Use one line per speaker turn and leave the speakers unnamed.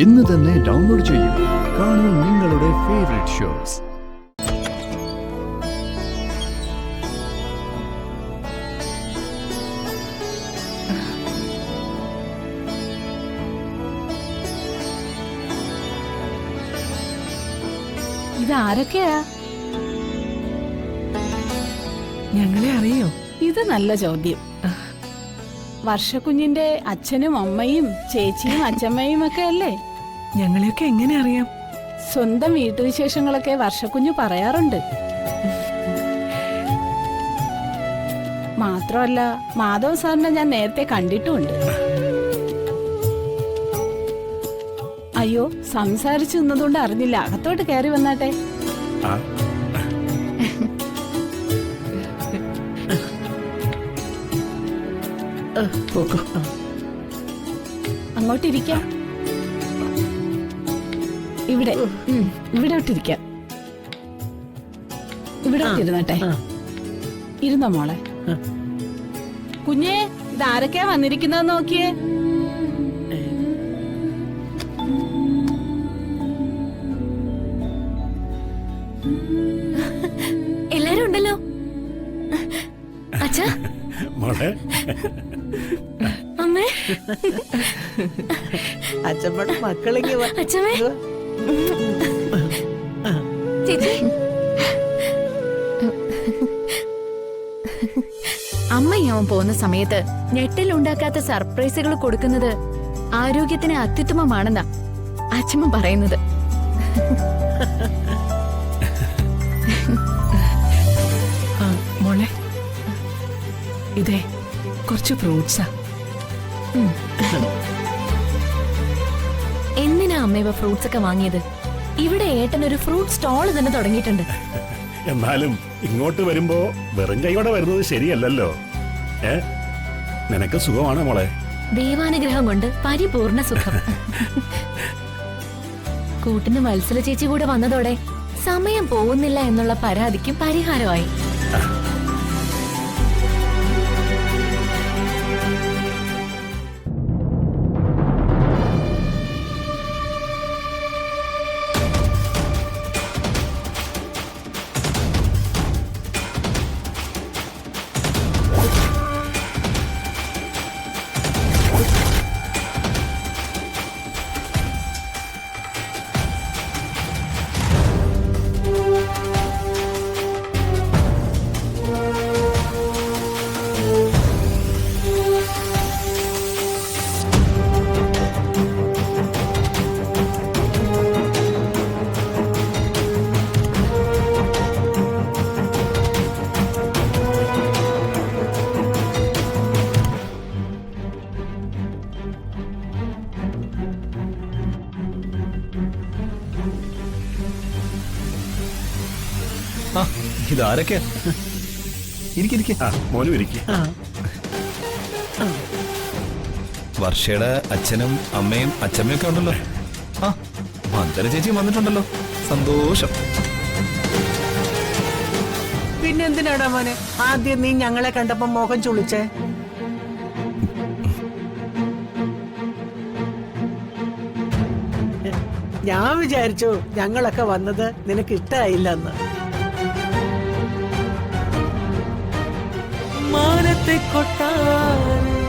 ഇന്ന് തന്നെ ഡൗൺലോഡ് ചെയ്യൂ. കാണൂ നിങ്ങളുടെ ഫേവറേറ്റ് ഷോസ്.
ഇതാരൊക്കെയാ?
ഞങ്ങളെ അറിയോ?
ഇത് നല്ല ചോദ്യം. വർഷക്കുഞ്ഞിന്റെ അച്ഛനും അമ്മയും ചേച്ചിയും അച്ഛമ്മയും ഒക്കെ അല്ലേ?
ഞങ്ങളെയൊക്കെ എങ്ങനെ അറിയാം?
സ്വന്തം വീട്ടുവിശേഷങ്ങളൊക്കെ വർഷക്കുഞ്ഞു പറയാറുണ്ട്. മാത്രമല്ല മാധവ് സാറിനെ ഞാൻ നേരത്തെ കണ്ടിട്ടുമുണ്ട്. അയ്യോ, സംസാരിച്ചു നിന്നതുകൊണ്ട് അറിഞ്ഞില്ല. അകത്തോട്ട് കയറി വന്നാട്ടെ. അങ്ങോട്ടിരിക്കാം. ഇവിടെ ഇവിടെ ഇട്ടിരിക്കാം. ഇവിടെ ഇരുന്നട്ടെ. ഇരുന്നോ മോളെ. കുഞ്ഞേ, ഇതാരൊക്കെയാ വന്നിരിക്കുന്നത് നോക്കിയേ.
എല്ലാരും ഉണ്ടല്ലോ. അച്ഛാ, അമ്മേ,
അച്ഛമ്മയുടെ മക്കളെങ്കിൽ
അച്ഛമ്മേ, ചേച്ചി. അമ്മയും പോകുന്ന സമയത്ത് ഞെട്ടലുണ്ടാക്കാത്ത സർപ്രൈസുകൾ കൊടുക്കുന്നത് ആരോഗ്യത്തിന് അത്യുത്തമമാണെന്നാ അച്ഛമ്മ പറയുന്നത്.
മോളെ, ഇതേ കുറച്ച് ഫ്രൂട്ട്സാ.
എന്തിനാ അമ്മ ഇവ ഫ്രൂട്ട്സ് ഒക്കെ വാങ്ങിയത്? ഇവിടെ ഏട്ടനൊരു ഫ്രൂട്ട് സ്റ്റോൾ തന്നെ തുടങ്ങിയിട്ടുണ്ട്.
എന്നാലും ഇങ്ങോട്ട് വരുമ്പോ വെറും കൈയോടെ വരുന്നത് ശരിയല്ലല്ലോ. നിനക്ക് സുഖമാണോ മോളെ?
ദൈവാനുഗ്രഹം കൊണ്ട് പരിപൂർണ സുഖം. കൂട്ടിന് മത്സര ചേച്ചി കൂടെ വന്നതോടെ സമയം പോകുന്നില്ല എന്നുള്ള പരാതിക്കും പരിഹാരമായി.
ഇതാരൊക്കെ?
മോനും ഇരിക്കും.
വർഷയുടെ അച്ഛനും അമ്മയും അച്ഛമ്മയൊക്കെ ഉണ്ടല്ലോ. ആ, മന്ദര ചേച്ചിയും വന്നിട്ടുണ്ടല്ലോ. സന്തോഷം.
പിന്നെന്തിനാടാ മോനെ ആദ്യം നീ ഞങ്ങളെ കണ്ടപ്പോ മോഹം ചുളിച്ചേ? ഞാൻ വിചാരിച്ചു ഞങ്ങളൊക്കെ വന്നത് നിനക്ക് ഇഷ്ടായില്ലെന്ന്. മാനത്തെ കൊട്ടാരം